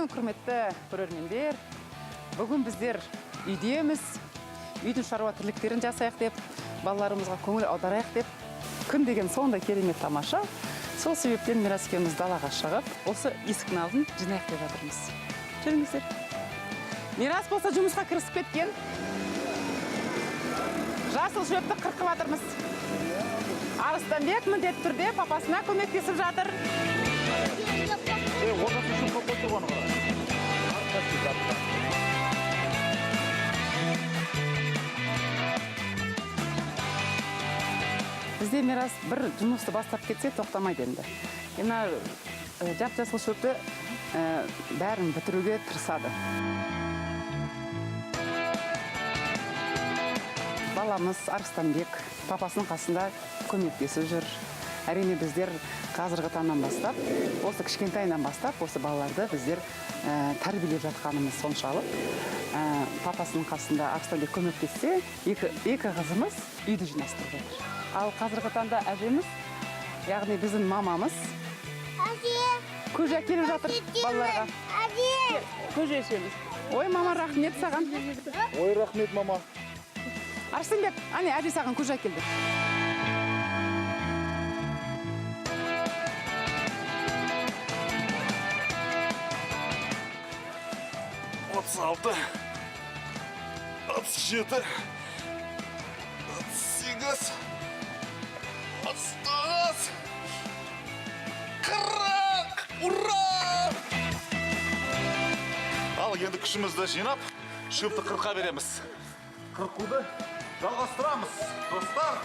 күн, құрметті көрермендер. Бүгін біздер үйдеміз. Үйдің шаруа тірліктерін жасайық деп, балаларымызға көңіл аударайық деп. Күн деген сондай керемет тамаша. Сол себептен Мирас екеуміз далаға шығып, осы есіктің алдын жинайық деп жатырмыз. Жүріңіздер. Мирас болса жұмысқа кірісіп кеткен. Жасыл шөпті қырқып жатырмыз. Арыстанбек міндетті түрде папасына көмектесіп жатыр. Бізде Мирас бір жұмысты бастап кетсе тоқтамайды енді. Мына жап-жасыл шөпті бәрін бітіруге тырысады. Баламыз Арыстанбек папасының қасында көмектесіп жүр. Әрине біздер қазіргі таңнан бастап, осы кішкентайынан бастап, осы балаларды біздер тәрбиелеп жатқанымыз соншалық. Папасының қасында Арыстанбек көмектессе, екі қызымыз үйді жинастырып жатыр. Ал қазіргі таңда әжеміз, яғни біздің мамамыз көже әкеліп жатыр балаларға. Көже ішеміз. Ой, мама, рахмет саған. Ой, рахмет, мама. Арыстанбек, әне әже саған көже әкелді. 36, 37, 38, 39, 40. Ура! Ал енді күшімізді жинап, шөпті қырқа береміз. Қырқуды жалғастырамыз, достар.